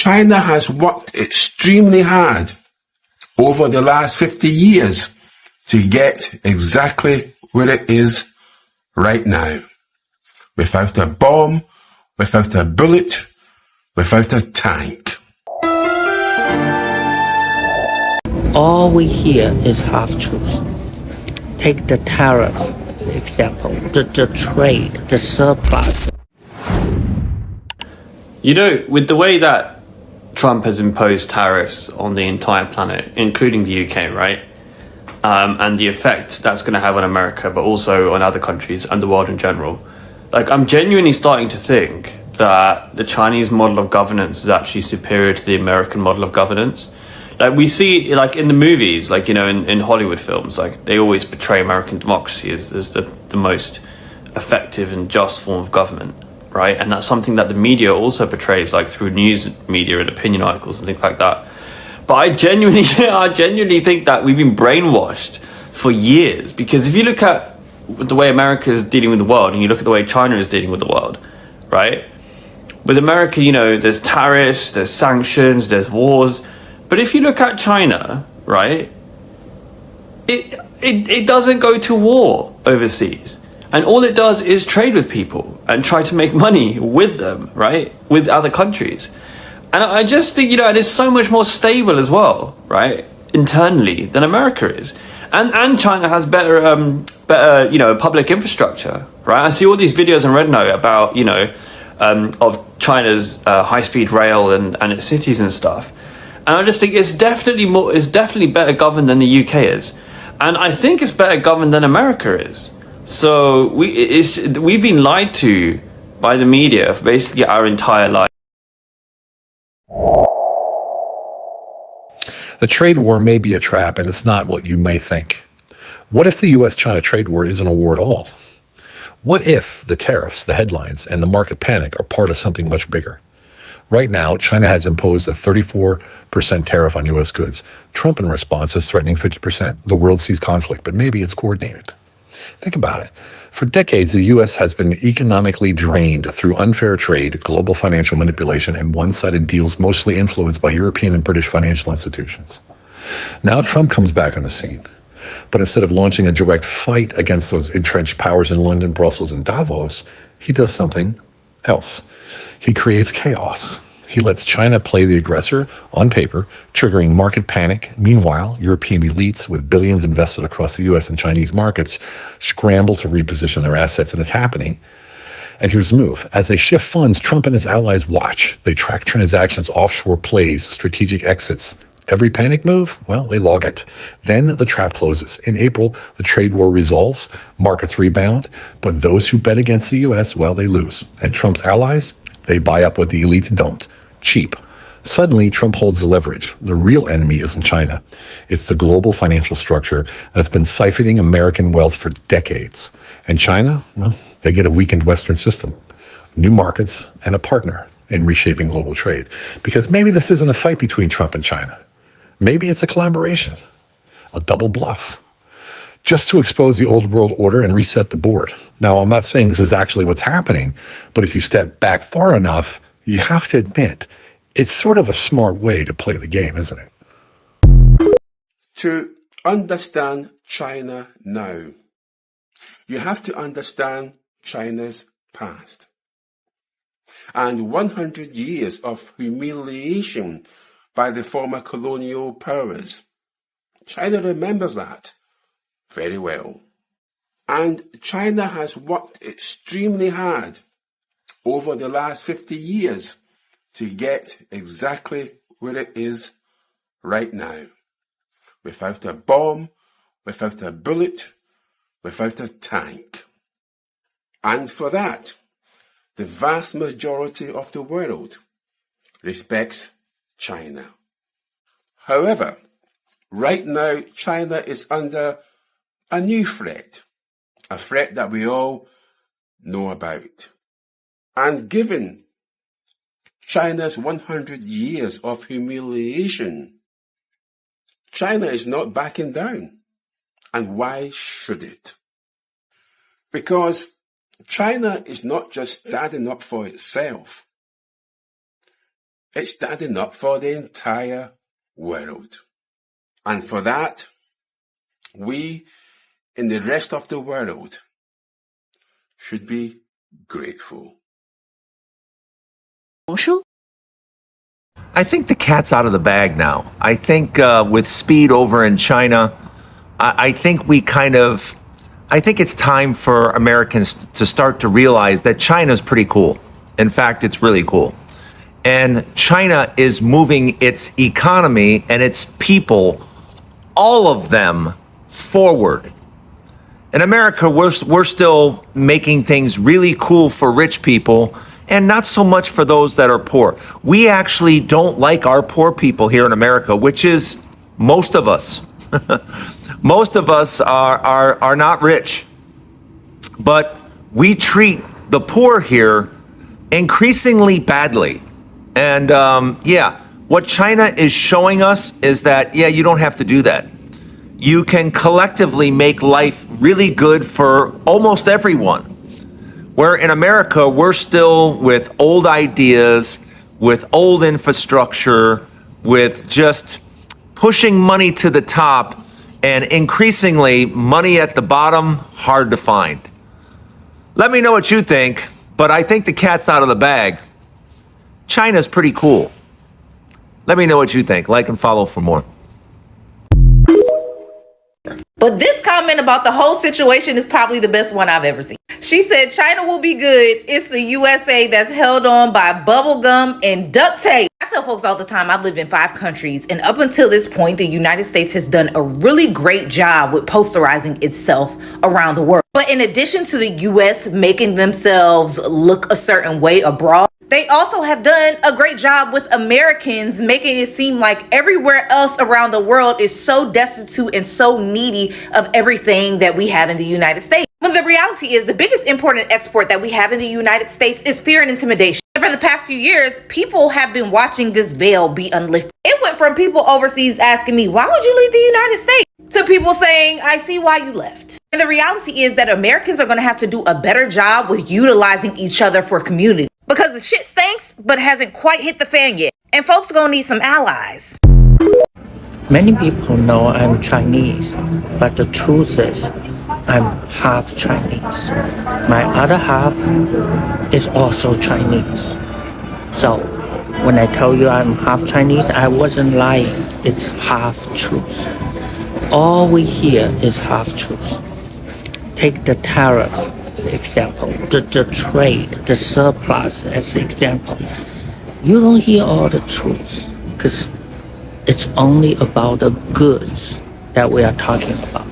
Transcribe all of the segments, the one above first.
China has worked extremely hard over the last 50 years to get exactly where it is right now. Without a bomb, without a bullet, without a tank. All we hear is half-truths. Take the tariff example, the trade, the surplus. You know, with the way that Trump has imposed tariffs on the entire planet, including the UK, right? And the effect that's going to have on America, but also on other countries and the world in general. Like, I'm genuinely starting to think that the Chinese model of governance is actually superior to the American model of governance. Like, we see, like, in the movies, like, you know, in Hollywood films, like, they always portray American democracy as the most effective and just form of government, right? And that's something that the media also portrays, like, through news media and opinion articles and things like that. But I genuinely think that we've been brainwashed for years, because if you look at the way America is dealing with the world and you look at the way China is dealing with the world, right? With America, you know, there's tariffs, there's sanctions, there's wars. But if you look at China, right, it doesn't go to war overseas. And all it does is trade with people and try to make money with them, right, with other countries. And I just think, you know, and it's so much more stable as well, right, internally than America is. And China has better, you know, public infrastructure, right? I see all these videos on Red about, you know, of China's high-speed rail and its cities and stuff. And I just think it's definitely better governed than the UK is. And I think it's better governed than America is. So we've been lied to by the media for basically our entire life. The trade war may be a trap, and it's not what you may think. What if the U.S.-China trade war isn't a war at all? What if the tariffs, the headlines, and the market panic are part of something much bigger? Right now, China has imposed a 34% tariff on U.S. goods. Trump, in response, is threatening 50%. The world sees conflict, but maybe it's coordinated. Think about it. For decades, the U.S. has been economically drained through unfair trade, global financial manipulation, and one-sided deals mostly influenced by European and British financial institutions. Now Trump comes back on the scene. But instead of launching a direct fight against those entrenched powers in London, Brussels, and Davos, he does something else. He creates chaos. He lets China play the aggressor on paper, triggering market panic. Meanwhile, European elites with billions invested across the U.S. and Chinese markets scramble to reposition their assets, and it's happening. And here's the move. As they shift funds, Trump and his allies watch. They track transactions, offshore plays, strategic exits. Every panic move, well, they log it. Then the trap closes. In April, the trade war resolves, markets rebound, but those who bet against the U.S., well, they lose. And Trump's allies, they buy up what the elites don't. Cheap. Suddenly, Trump holds the leverage. The real enemy isn't China. It's the global financial structure that's been siphoning American wealth for decades. And China, well, they get a weakened Western system, new markets, and a partner in reshaping global trade. Because maybe this isn't a fight between Trump and China. Maybe it's a collaboration, a double bluff, just to expose the old world order and reset the board. Now, I'm not saying this is actually what's happening, but if you step back far enough, you have to admit, it's sort of a smart way to play the game, isn't it? To understand China now, you have to understand China's past. And 100 years of humiliation by the former colonial powers. China remembers that very well. And China has worked extremely hard over the last 50 years to get exactly where it is right now. Without a bomb, without a bullet, without a tank. And for that, the vast majority of the world respects China. However, right now, China is under a new threat, a threat that we all know about. And given China's 100 years of humiliation, China is not backing down. And why should it? Because China is not just standing up for itself. It's standing up for the entire world. And for that, we in the rest of the world should be grateful. I think the cat's out of the bag now. I think with speed over in China, I think I think it's time for Americans to start to realize that China's pretty cool. In fact, it's really cool. And China is moving its economy and its people, all of them, forward. In America, we're still making things really cool for rich people and not so much for those that are poor. We actually don't like our poor people here in America, which is most of us. Most of us are not rich, but we treat the poor here increasingly badly. And what China is showing us is that, you don't have to do that. You can collectively make life really good for almost everyone. Where in America, we're still with old ideas, with old infrastructure, with just pushing money to the top, and increasingly money at the bottom, hard to find. Let me know what you think, but I think the cat's out of the bag. China's pretty cool. Let me know what you think. Like and follow for more. But this comment about the whole situation is probably the best one I've ever seen. She said, China will be good. It's the USA that's held on by bubble gum and duct tape. I tell folks all the time, I've lived in 5 countries, and up until this point, the United States has done a really great job with posterizing itself around the world. But in addition to the US making themselves look a certain way abroad, they also have done a great job with Americans making it seem like everywhere else around the world is so destitute and so needy of everything that we have in the United States. But the reality is the biggest import and export that we have in the United States is fear and intimidation. And for the past few years, people have been watching this veil be unlifted. It went from people overseas asking me, why would you leave the United States? To people saying, I see why you left. And the reality is that Americans are going to have to do a better job with utilizing each other for community. Because the shit stinks, but hasn't quite hit the fan yet. And folks are going to need some allies. Many people know I'm Chinese, but the truth is I'm half Chinese. My other half is also Chinese. So when I tell you I'm half Chinese, I wasn't lying. It's half truth. All we hear is half truth. Take the tariff example, the trade, the surplus as example. You don't hear all the truth because it's only about the goods that we are talking about.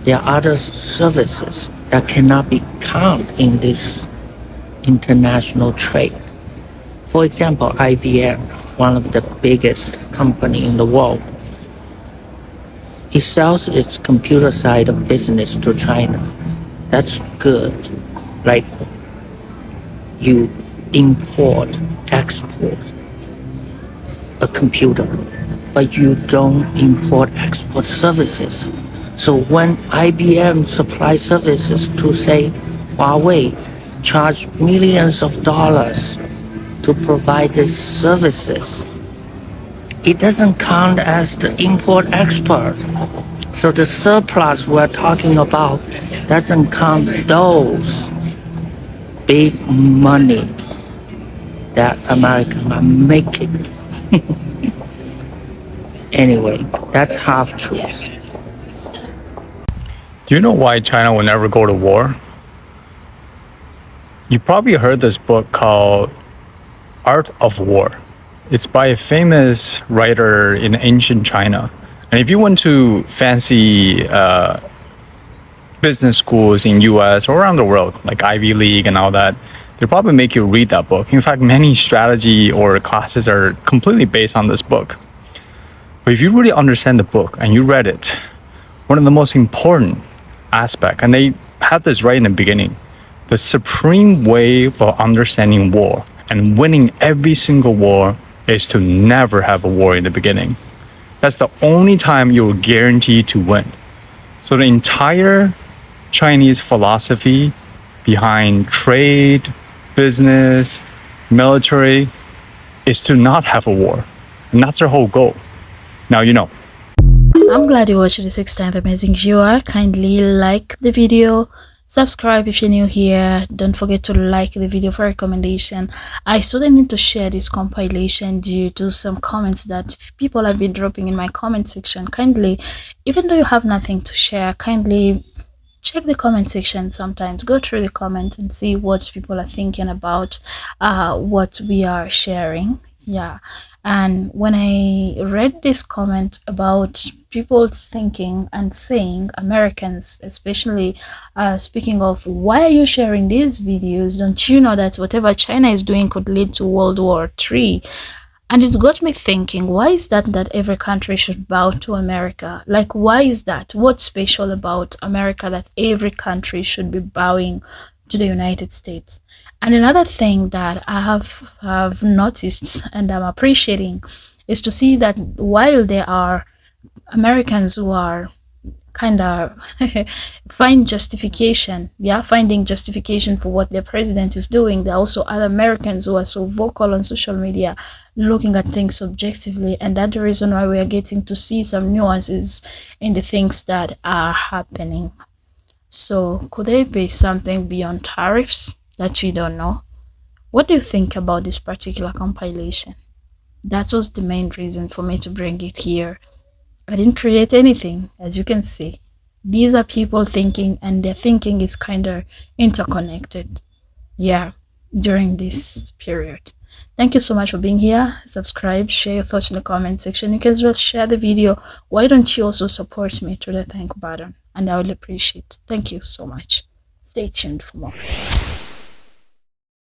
There are other services that cannot be counted in this international trade. For example, IBM, one of the biggest company in the world, it sells its computer side of business to China. That's good. Like you import, export a computer, but you don't import, export services. So when IBM supplies services to, say, Huawei, charge millions of dollars to provide these services, it doesn't count as the import-export. So the surplus we're talking about doesn't count those big money that Americans are making. Anyway, that's half truth. Do you know why China will never go to war? You probably heard this book called Art of War. It's by a famous writer in ancient China. And if you went to fancy business schools in US or around the world, like Ivy League and all that, they'll probably make you read that book. In fact, many strategy or classes are completely based on this book. But if you really understand the book and you read it, one of the most important aspects, and they have this right in the beginning, the supreme way for understanding war and winning every single war is to never have a war in the beginning. That's the only time you're guaranteed to win. So the entire Chinese philosophy behind trade, business, military is to not have a war. And that's their whole goal. Now you know. I'm glad you watched this extent, amazing viewer. Kindly like the video, subscribe if you're new here. Don't forget to like the video for recommendation. I sort of need to share this compilation due to some comments that people have been dropping in my comment section. Kindly, even though you have nothing to share, kindly check the comment section sometimes. Go through the comments and see what people are thinking about what we are sharing. Yeah. And when I read this comment about people thinking and saying, Americans especially, speaking of, why are you sharing these videos? Don't you know that whatever China is doing could lead to World War III? And it's got me thinking, why is that every country should bow to America? Like, why is that? What's special about America that every country should be bowing to the United States? And another thing that I have noticed and I'm appreciating is to see that while there are Americans who are kind of finding justification for what their president is doing, there are also other Americans who are so vocal on social media looking at things subjectively, and that's the reason why we are getting to see some nuances in the things that are happening. So could there be something beyond tariffs that we don't know? What do you think about this particular compilation? That was the main reason for me to bring it here. I didn't create anything, as you can see. These are people thinking, and their thinking is kind of interconnected. Yeah, during this period. Thank you so much for being here. Subscribe, share your thoughts in the comment section. You can as well share the video. Why don't you also support me through the thank button? And I will appreciate it. Thank you so much. Stay tuned for more.